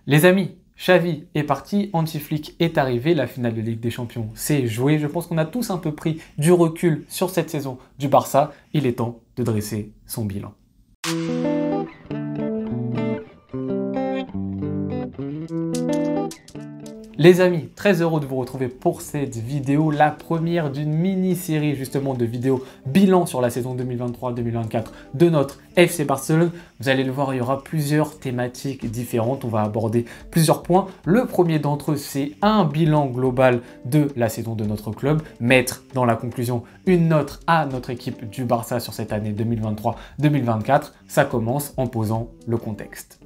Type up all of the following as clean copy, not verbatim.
Les amis, Xavi est parti, Hansi Flick est arrivé, la finale de Ligue des Champions s'est jouée. Je pense qu'on a tous un peu pris du recul sur cette saison du Barça. Il est temps de dresser son bilan. Les amis, très heureux de vous retrouver pour cette vidéo, la première d'une mini-série justement de vidéos bilan sur la saison 2023-2024 de notre FC Barcelone. Vous allez le voir, il y aura plusieurs thématiques différentes, on va aborder plusieurs points. Le premier d'entre eux, c'est un bilan global de la saison de notre club, mettre dans la conclusion une note à notre équipe du Barça sur cette année 2023-2024. Ça commence en posant le contexte.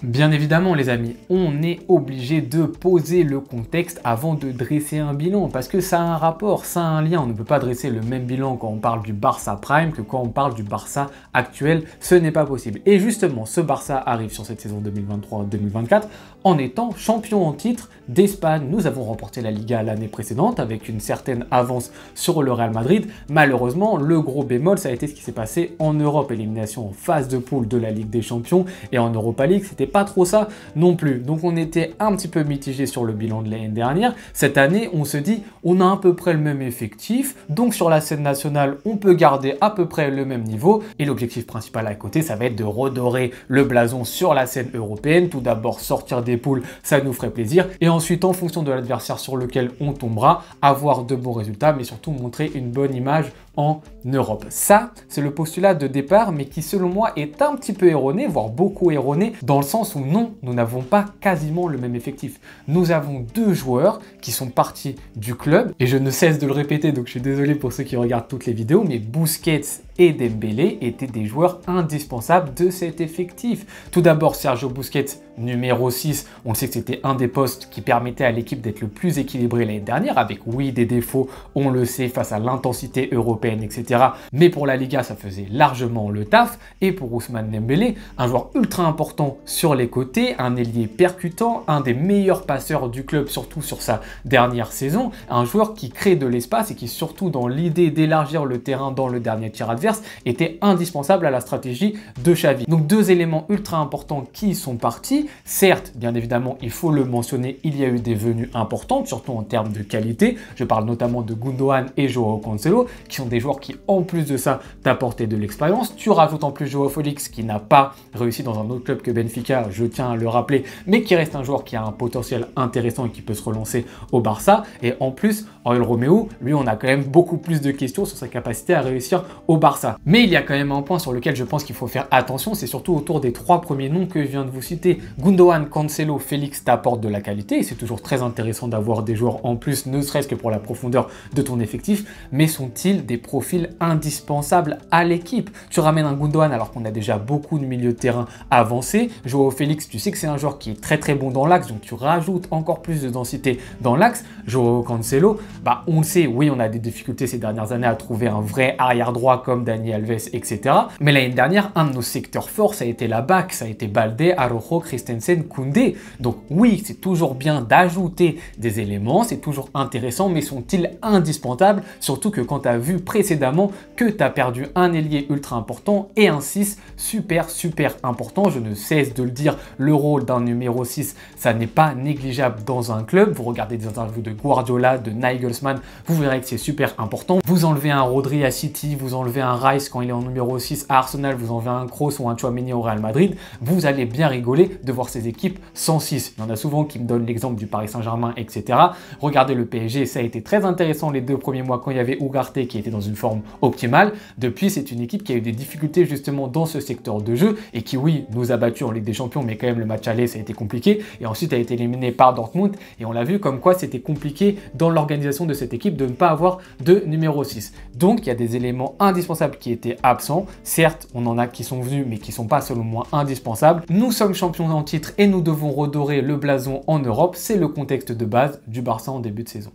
Bien évidemment les amis, on est obligé de poser le contexte avant de dresser un bilan parce que ça a un rapport, ça a un lien. On ne peut pas dresser le même bilan quand on parle du Barça Prime que quand on parle du Barça actuel. Ce n'est pas possible. Et justement, ce Barça arrive sur cette saison 2023-2024 en étant champion en titre d'Espagne. Nous avons remporté la Liga l'année précédente avec une certaine avance sur le Real Madrid. Malheureusement, le gros bémol, ça a été ce qui s'est passé en Europe. Élimination en phase de poule de la Ligue des Champions et en Europa League, c'était pas trop ça non plus. Donc on était un petit peu mitigé sur le bilan de l'année dernière. Cette année, on se dit, on a à peu près le même effectif. Donc sur la scène nationale, on peut garder à peu près le même niveau. Et l'objectif principal à côté, ça va être de redorer le blason sur la scène européenne. Tout d'abord, sortir des poules, ça nous ferait plaisir. Et ensuite, en fonction de l'adversaire sur lequel on tombera, avoir de bons résultats, mais surtout montrer une bonne image en Europe. Ça, c'est le postulat de départ, mais qui selon moi est un petit peu erroné, voire beaucoup erroné, dans le sens où non, nous n'avons pas quasiment le même effectif. Nous avons deux joueurs qui sont partis du club, et je ne cesse de le répéter, donc je suis désolé pour ceux qui regardent toutes les vidéos, mais Busquets et Dembélé étaient des joueurs indispensables de cet effectif. Tout d'abord, Sergio Busquets, numéro 6, on le sait que c'était un des postes qui permettait à l'équipe d'être le plus équilibré l'année dernière, avec oui des défauts, on le sait, face à l'intensité européenne, etc. Mais pour la Liga, ça faisait largement le taf. Et pour Ousmane Dembélé, un joueur ultra important sur les côtés, un ailier percutant, un des meilleurs passeurs du club, surtout sur sa dernière saison, un joueur qui crée de l'espace et qui, surtout dans l'idée d'élargir le terrain dans le dernier tir adverse, était indispensable à la stratégie de Xavi. Donc deux éléments ultra importants qui sont partis. Certes, bien évidemment, il faut le mentionner, il y a eu des venues importantes, surtout en termes de qualité. Je parle notamment de Gundogan et Joao Cancelo, qui sont des joueurs qui, en plus de ça, t'apportaient de l'expérience. Tu rajoutes en plus Joao Félix, qui n'a pas réussi dans un autre club que Benfica, je tiens à le rappeler, mais qui reste un joueur qui a un potentiel intéressant et qui peut se relancer au Barça. Et en plus, Oriol Romeu, lui, on a quand même beaucoup plus de questions sur sa capacité à réussir au Barça. Mais il y a quand même un point sur lequel je pense qu'il faut faire attention, c'est surtout autour des trois premiers noms que je viens de vous citer. Gundogan, Cancelo, Félix t'apportent de la qualité, et c'est toujours très intéressant d'avoir des joueurs en plus, ne serait-ce que pour la profondeur de ton effectif, mais sont-ils des profils indispensables à l'équipe? Tu ramènes un Gundogan alors qu'on a déjà beaucoup de milieux de terrain avancés. Joao Félix, tu sais que c'est un joueur qui est très bon dans l'axe, donc tu rajoutes encore plus de densité dans l'axe. Joao Cancelo, bah on le sait, oui on a des difficultés ces dernières années à trouver un vrai arrière droit comme Dani Alves, etc. Mais l'année dernière, un de nos secteurs forts, ça a été la back, ça a été Balde, Araujo, Christensen, Koundé. Donc oui, c'est toujours bien d'ajouter des éléments, c'est toujours intéressant, mais sont-ils indispensables? Surtout que quand tu as vu précédemment que tu as perdu un ailier ultra important et un 6 super important. Je ne cesse de le dire, le rôle d'un numéro 6, ça n'est pas négligeable dans un club. Vous regardez des interviews de Guardiola, de Nagelsmann, vous verrez que c'est super important. Vous enlevez un Rodri à City, vous enlevez un Rice quand il est en numéro 6 à Arsenal, vous enlevez un Kroos ou un Tchouaméni au Real Madrid, vous allez bien rigoler de voir ces équipes sans 6. Il y en a souvent qui me donnent l'exemple du Paris Saint-Germain, etc. Regardez le PSG, ça a été très intéressant les 2 premiers mois quand il y avait Ugarte qui était dans une forme optimale. Depuis, c'est une équipe qui a eu des difficultés justement dans ce secteur de jeu et qui, oui, nous a battus en Ligue des Champions, mais quand même le match aller, ça a été compliqué. Et ensuite, a été éliminé par Dortmund. Et on l'a vu comme quoi c'était compliqué dans l'organisation de cette équipe de ne pas avoir de numéro 6. Donc, il y a des éléments indispensables qui étaient absents. Certes, on en a qui sont venus, mais qui ne sont pas selon moi indispensables. Nous sommes champions en titre et nous devons redorer le blason en Europe. C'est le contexte de base du Barça en début de saison.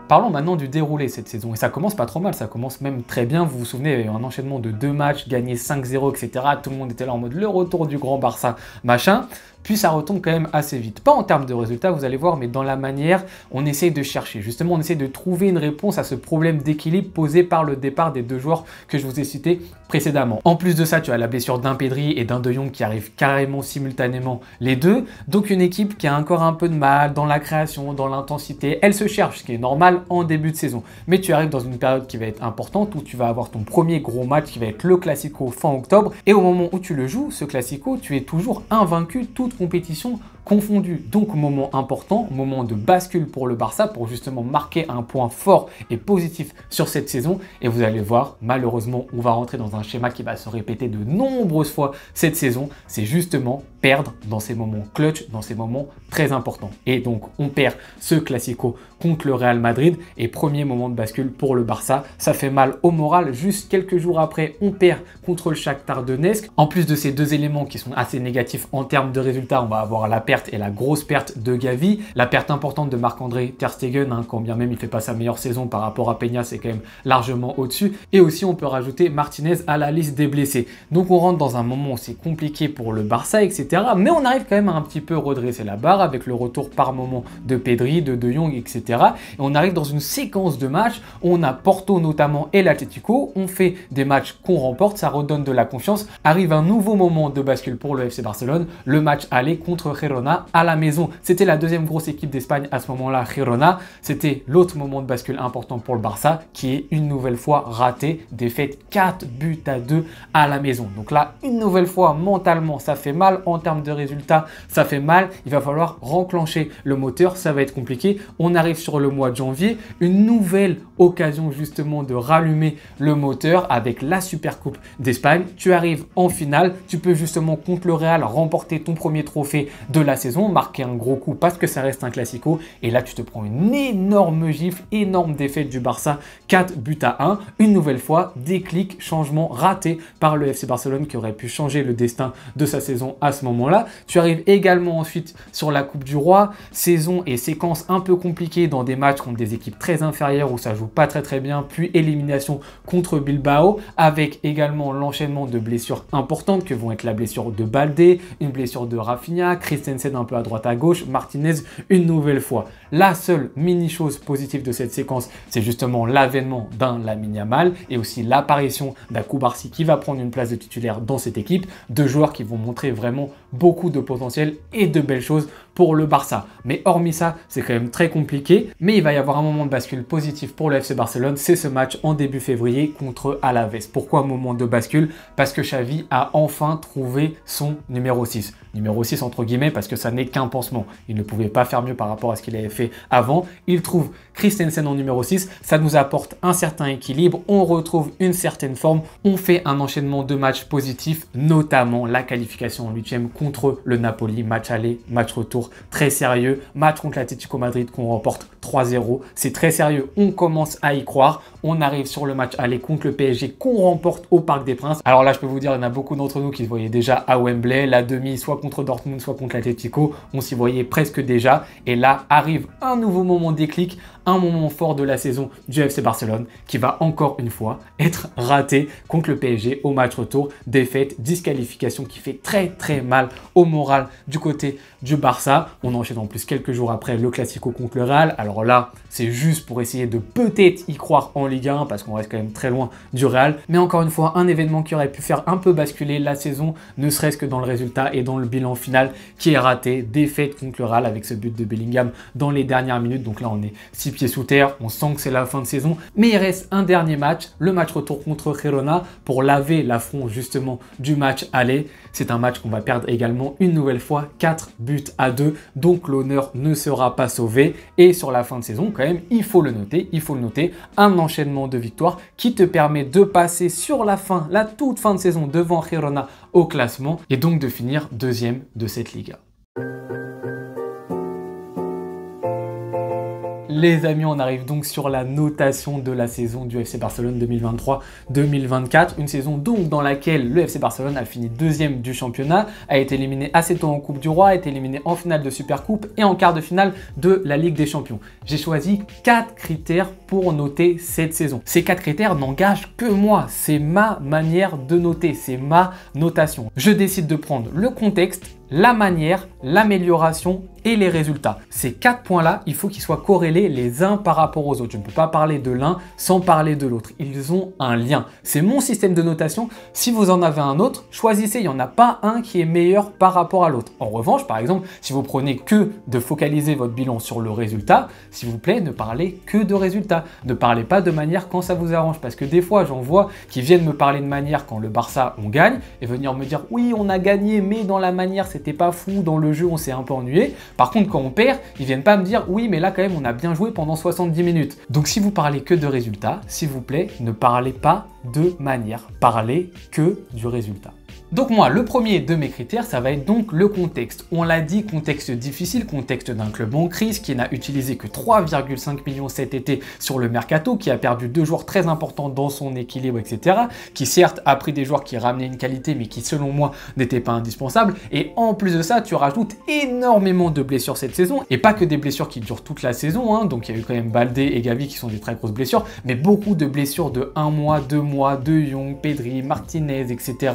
Parlons maintenant du déroulé cette saison, et ça commence pas trop mal, ça commence même très bien. Vous vous souvenez, il y a eu un enchaînement de 2 matchs, gagnés 5-0, etc. Tout le monde était là en mode le retour du grand Barça, machin. puis ça retombe quand même assez vite. Pas en termes de résultats, vous allez voir, mais dans la manière, on essaye de chercher. Justement, on essaie de trouver une réponse à ce problème d'équilibre posé par le départ des deux joueurs que je vous ai cités précédemment. En plus de ça, tu as la blessure d'un Pedri et d'un De Jong qui arrivent carrément simultanément les deux. Donc une équipe qui a encore un peu de mal dans la création, dans l'intensité. Elle se cherche, ce qui est normal en début de saison. Mais tu arrives dans une période qui va être importante où tu vas avoir ton premier gros match qui va être le Classico fin octobre. Et au moment où tu le joues, ce Classico, tu es toujours invaincu, toute compétition confondue. Donc moment important, moment de bascule pour le Barça pour justement marquer un point fort et positif sur cette saison. Et vous allez voir, malheureusement, on va rentrer dans un schéma qui va se répéter de nombreuses fois cette saison. C'est justement perdre dans ces moments clutch, dans ces moments très importants. Et donc on perd ce Classico contre le Real Madrid et premier moment de bascule pour le Barça. Ça fait mal au moral. Juste quelques jours après, on perd contre le Shakhtar Donetsk. En plus de ces deux éléments qui sont assez négatifs en termes de résultats, on va avoir la perte et la grosse perte de Gavi, la perte importante de Marc-André Ter Stegen, quand bien même il fait pas sa meilleure saison par rapport à Peña, c'est quand même largement au-dessus. Et aussi on peut rajouter Martinez à la liste des blessés. Donc on rentre dans un moment où c'est compliqué pour le Barça, etc. Mais on arrive quand même à un petit peu redresser la barre avec le retour par moment de Pedri, de De Jong, etc. Et on arrive dans une séquence de matchs où on a Porto notamment et l'Atlético. On fait des matchs qu'on remporte, ça redonne de la confiance. Arrive un nouveau moment de bascule pour le FC Barcelone, le match aller contre Girona à la maison. C'était la deuxième grosse équipe d'Espagne à ce moment-là, Girona. C'était l'autre moment de bascule important pour le Barça qui est une nouvelle fois raté, défaite 4-2 à la maison. Donc là, une nouvelle fois, mentalement, ça fait mal. En termes de résultats, ça fait mal. Il va falloir renclencher le moteur, ça va être compliqué. On arrive sur le mois de janvier, une nouvelle occasion justement de rallumer le moteur avec la Supercoupe d'Espagne. Tu arrives en finale, tu peux justement contre le Real remporter ton premier trophée de la saison, marquer un gros coup parce que ça reste un classico. Et là, tu te prends une énorme gifle, énorme défaite du Barça, 4-1. Une nouvelle fois, déclic, changement raté par le FC Barcelone qui aurait pu changer le destin de sa saison à ce moment-là. Tu arrives également ensuite sur la Coupe du Roi, saison et séquence un peu compliquée dans des matchs contre des équipes très inférieures où ça joue pas très bien, puis élimination contre Bilbao avec également l'enchaînement de blessures importantes que vont être la blessure de Baldé, une blessure de Rafinha, Christensen un peu à droite à gauche, Martinez une nouvelle fois. La seule mini chose positive de cette séquence, c'est justement l'avènement d'un Lamine Yamal et aussi l'apparition d'un Koubarsi qui va prendre une place de titulaire dans cette équipe. Deux joueurs qui vont montrer vraiment beaucoup de potentiel et de belles choses pour le Barça. Mais hormis ça, c'est quand même très compliqué. Mais il va y avoir un moment de bascule positif pour le FC Barcelone, c'est ce match en début février contre Alaves. Pourquoi un moment de bascule? Parce que Xavi a enfin trouvé son numéro 6. Numéro 6 entre guillemets parce que ça n'est qu'un pansement. Il ne pouvait pas faire mieux par rapport à ce qu'il avait fait avant. Il trouve Christensen en numéro 6. Ça nous apporte un certain équilibre. On retrouve une certaine forme. On fait un enchaînement de matchs positifs, notamment la qualification en 8e contre le Napoli. Match aller, match retour très sérieux. Match contre l'Atlético Madrid qu'on remporte 3-0. C'est très sérieux. On commence à y croire. On arrive sur le match aller contre le PSG qu'on remporte au Parc des Princes. Alors là, je peux vous dire, il y en a beaucoup d'entre nous qui se voyaient déjà à Wembley. La demi, soit contre Dortmund, soit contre l'Atlético. On s'y voyait presque déjà. Et là, arrive un nouveau moment déclic, un moment fort de la saison du FC Barcelone qui va encore une fois être raté contre le PSG au match retour. Défaite, disqualification qui fait très mal au moral du côté du Barça. On enchaîne en plus quelques jours après le Classico contre le Real. Alors là, c'est juste pour essayer de peut-être y croire en Ligue 1 parce qu'on reste quand même très loin du Real. Mais encore une fois, un événement qui aurait pu faire un peu basculer la saison, ne serait-ce que dans le résultat et dans le bilan final qui est raté. Défaite contre le Real avec ce but de Bellingham dans les dernières minutes. Donc là, on est 6 pieds sous terre. On sent que c'est la fin de saison. Mais il reste un dernier match, le match retour contre Girona pour laver l'affront justement du match aller. C'est un match qu'on va perdre également une nouvelle fois, 4-2. Donc l'honneur ne sera pas sauvé. Et sur la fin de saison, quand même, il faut le noter, un enchaînement de victoires qui te permet de passer sur la toute fin de saison devant Girona au classement et donc de finir deuxième de cette Liga. Les amis, on arrive donc sur la notation de la saison du FC Barcelone 2023-2024. Une saison donc dans laquelle le FC Barcelone a fini deuxième du championnat, a été éliminé assez tôt en Coupe du Roi, a été éliminé en finale de Supercoupe et en quart de finale de la Ligue des Champions. J'ai choisi 4 critères pour noter cette saison. Ces 4 critères n'engagent que moi. C'est ma manière de noter, c'est ma notation. Je décide de prendre le contexte, la manière, l'amélioration et les résultats. Ces 4 points-là, il faut qu'ils soient corrélés les uns par rapport aux autres. Je ne peux pas parler de l'un sans parler de l'autre. Ils ont un lien. C'est mon système de notation. Si vous en avez un autre, choisissez. Il n'y en a pas un qui est meilleur par rapport à l'autre. En revanche, par exemple, si vous prenez que de focaliser votre bilan sur le résultat, s'il vous plaît, ne parlez que de résultats. Ne parlez pas de manière quand ça vous arrange. Parce que des fois, j'en vois qui viennent me parler de manière quand le Barça, on gagne, et venir me dire, oui, on a gagné, mais dans la manière, c'était pas fou. Dans le jeu, on s'est un peu ennuyé. Par contre, quand on perd, ils viennent pas me dire oui, mais là quand même on a bien joué pendant 70 minutes. Donc si vous parlez que de résultats, s'il vous plaît, ne parlez pas de manière, parlez que du résultat. Donc moi, le premier de mes critères, ça va être donc le contexte. On l'a dit, contexte difficile, contexte d'un club en crise qui n'a utilisé que 3,5 millions cet été sur le mercato, qui a perdu 2 joueurs très importants dans son équilibre, etc. Qui certes a pris des joueurs qui ramenaient une qualité, mais qui selon moi n'étaient pas indispensables. Et en plus de ça, tu rajoutes énormément de blessures cette saison, et pas que des blessures qui durent toute la saison, hein. Donc il y a eu quand même Baldé et Gavi qui sont des très grosses blessures, mais beaucoup de blessures de 1 mois, 2 mois, De Jong, Pedri, Martinez, etc.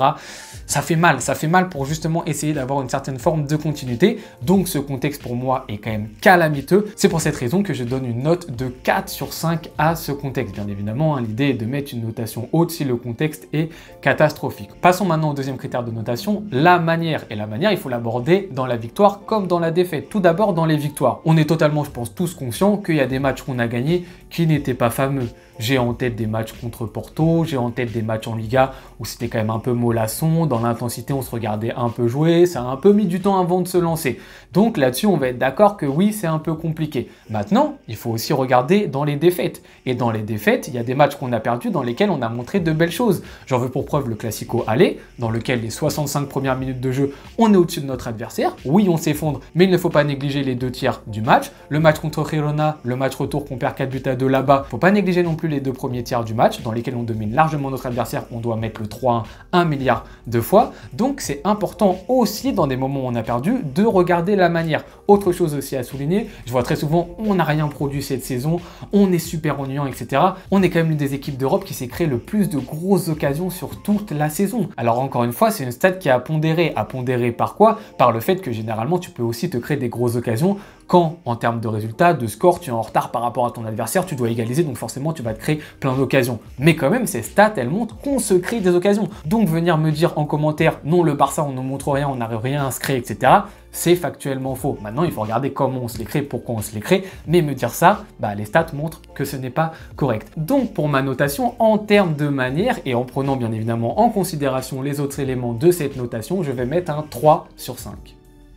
Ça fait mal pour justement essayer d'avoir une certaine forme de continuité. Donc ce contexte pour moi est quand même calamiteux. C'est pour cette raison que je donne une note de 4 sur 5 à ce contexte. Bien évidemment, hein, l'idée est de mettre une notation haute si le contexte est catastrophique. Passons maintenant au deuxième critère de notation, la manière. Et la manière, il faut l'aborder dans la victoire comme dans la défaite. Tout d'abord dans les victoires. On est totalement, je pense, tous conscients qu'il y a des matchs qu'on a gagnés qui n'étaient pas fameux. J'ai en tête des matchs contre Porto, j'ai en tête des matchs en Liga où c'était quand même un peu mollasson, dans l'intensité on se regardait un peu jouer, ça a un peu mis du temps avant de se lancer. Donc là-dessus on va être d'accord que oui, c'est un peu compliqué. Maintenant, il faut aussi regarder dans les défaites. Et dans les défaites, il y a des matchs qu'on a perdus dans lesquels on a montré de belles choses. J'en veux pour preuve le Classico aller, dans lequel les 65 premières minutes de jeu, on est au-dessus de notre adversaire. Oui, on s'effondre, mais il ne faut pas négliger les 2 tiers du match. Le match contre Girona, le match retour qu'on perd 4 buts à 2 là-bas, il ne faut pas négliger non plus les 2 premiers tiers du match dans lesquels on domine largement notre adversaire, on doit mettre le 3-1 1 milliard de fois. Donc c'est important aussi dans des moments où on a perdu de regarder la manière. Autre chose aussi à souligner, je vois très souvent on n'a rien produit cette saison, on est super ennuyant, etc. On est quand même l'une des équipes d'Europe qui s'est créé le plus de grosses occasions sur toute la saison. Alors encore une fois, c'est une stat qui est à pondérer. À pondérer par quoi? Par le fait que généralement tu peux aussi te créer des grosses occasions quand en termes de résultats, de score, tu es en retard par rapport à ton adversaire, tu dois égaliser, donc forcément tu vas te créer plein d'occasions. Mais quand même, ces stats, elles montrent qu'on se crée des occasions. Donc venir me dire en commentaire, non, le Barça, on ne montre rien, on n'a rien inscrit, etc., c'est factuellement faux. Maintenant, il faut regarder comment on se les crée, pourquoi on se les crée, mais me dire ça, les stats montrent que ce n'est pas correct. Donc pour ma notation, en termes de manière, et en prenant bien évidemment en considération les autres éléments de cette notation, je vais mettre un 3 sur 5.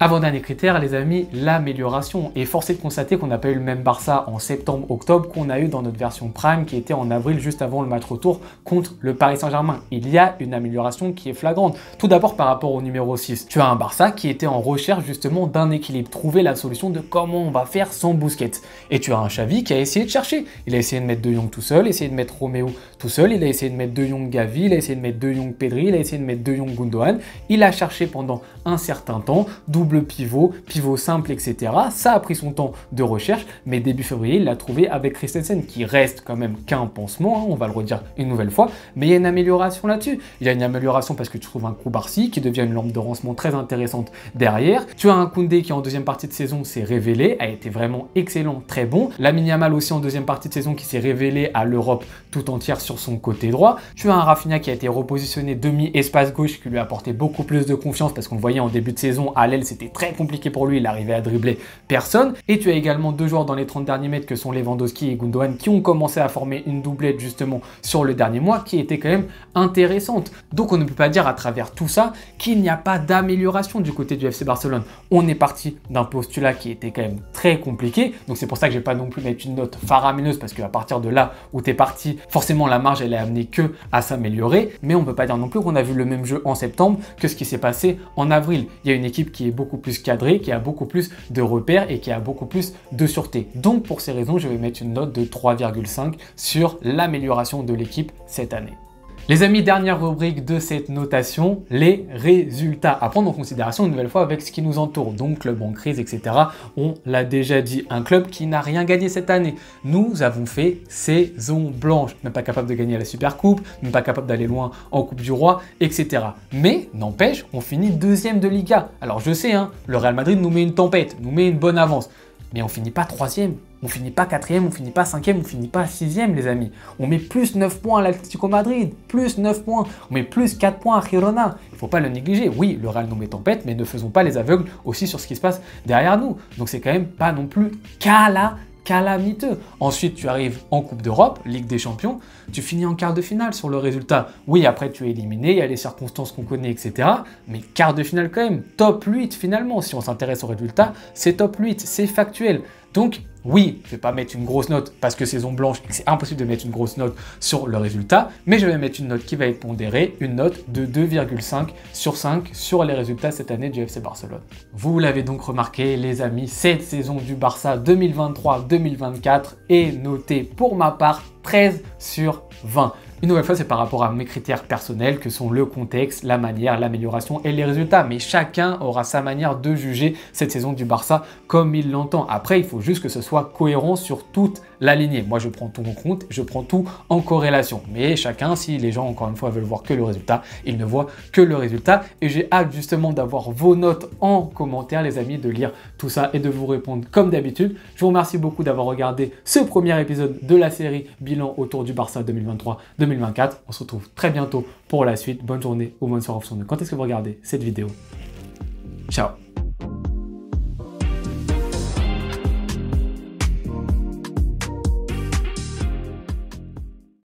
Avant-dernier critère, les amis, l'amélioration. Et force est de constater qu'on n'a pas eu le même Barça en septembre-octobre qu'on a eu dans notre version Prime qui était en avril juste avant le match retour contre le Paris Saint-Germain. Il y a une amélioration qui est flagrante. Tout d'abord par rapport au numéro 6. Tu as un Barça qui était en recherche justement d'un équilibre, trouver la solution de comment on va faire sans Busquets. Et tu as un Xavi qui a essayé de chercher. Il a essayé de mettre De Jong tout seul, essayé de mettre Roméo tout seul, il a essayé de mettre De Jong Gavi, il a essayé de mettre De Jong Pedri, il a essayé de mettre De Jong Gundogan. Il a cherché pendant un certain temps, double pivot, pivot simple, etc. Ça a pris son temps de recherche, mais début février, il l'a trouvé avec Christensen, qui reste quand même qu'un pansement, hein, on va le redire une nouvelle fois, mais il y a une amélioration là-dessus. Il y a une amélioration parce que tu trouves un Koubarsi qui devient une lampe de lancement très intéressante derrière. Tu as un Koundé qui en deuxième partie de saison s'est révélé, a été vraiment excellent, très bon. Lamine Yamal aussi en deuxième partie de saison qui s'est révélé à l'Europe tout entière sur son côté droit. Tu as un Rafinha qui a été repositionné demi-espace gauche qui lui a apporté beaucoup plus de confiance parce qu'on le voyait en début de saison, à l'aile c'était très compliqué pour lui, il arrivait à dribbler personne. Et tu as également 2 joueurs dans les 30 derniers mètres que sont Lewandowski et Gundogan qui ont commencé à former une doublette justement sur le dernier mois qui était quand même intéressante. Donc on ne peut pas dire à travers tout ça qu'il n'y a pas d'amélioration du côté du FC Barcelone. On est parti d'un postulat qui était quand même très compliqué, donc c'est pour ça que je vais pas non plus mettre une note faramineuse parce qu'à partir de là où tu es parti, forcément la marge elle est amenée que à s'améliorer, mais on peut pas dire non plus qu'on a vu le même jeu en septembre que ce qui s'est passé en avril. Il y a une équipe qui est beaucoup plus cadrée, qui a beaucoup plus de repères et qui a beaucoup plus de sûreté. Donc pour ces raisons, je vais mettre une note de 3,5 sur l'amélioration de l'équipe cette année. Les amis, dernière rubrique de cette notation, les résultats. À prendre en considération une nouvelle fois avec ce qui nous entoure, donc club en crise, etc. On l'a déjà dit, un club qui n'a rien gagné cette année. Nous avons fait saison blanche, même pas capable de gagner la Supercoupe, même pas capable d'aller loin en Coupe du Roi, etc. Mais n'empêche, on finit deuxième de Liga. Alors je sais, hein, le Real Madrid nous met une tempête, nous met une bonne avance. Mais on finit pas troisième, on finit pas quatrième, on finit pas cinquième, on finit pas sixième les amis. On met plus 9 points à l'Atlético Madrid, plus 9 points, on met plus 4 points à Girona. Il faut pas le négliger. Oui, le Real nous met tempête, mais ne faisons pas les aveugles aussi sur ce qui se passe derrière nous. Donc c'est quand même pas non plus calamiteux. Ensuite, tu arrives en Coupe d'Europe, Ligue des Champions, tu finis en quart de finale sur le résultat. Oui, après tu es éliminé, il y a les circonstances qu'on connaît, etc. Mais quart de finale quand même, top 8 finalement. Si on s'intéresse au résultat, c'est top 8, c'est factuel. Donc, oui, je ne vais pas mettre une grosse note parce que saison blanche et que c'est impossible de mettre une grosse note sur le résultat, mais je vais mettre une note qui va être pondérée, une note de 2,5 sur 5 sur les résultats cette année du FC Barcelone. Vous l'avez donc remarqué, les amis, cette saison du Barça 2023-2024 est notée pour ma part 13 sur 20. Une nouvelle fois, c'est par rapport à mes critères personnels que sont le contexte, la manière, l'amélioration et les résultats. Mais chacun aura sa manière de juger cette saison du Barça comme il l'entend. Après, il faut juste que ce soit cohérent sur toute la lignée. Moi, je prends tout en compte, je prends tout en corrélation. Mais chacun, si les gens, encore une fois, veulent voir que le résultat, ils ne voient que le résultat. Et j'ai hâte justement d'avoir vos notes en commentaire, les amis, de lire tout ça et de vous répondre comme d'habitude. Je vous remercie beaucoup d'avoir regardé ce premier épisode de la série Bilan autour du Barça 2023-2024. On se retrouve très bientôt pour la suite. Bonne journée ou bonne soirée en fonction de quand est-ce que vous regardez cette vidéo. Ciao.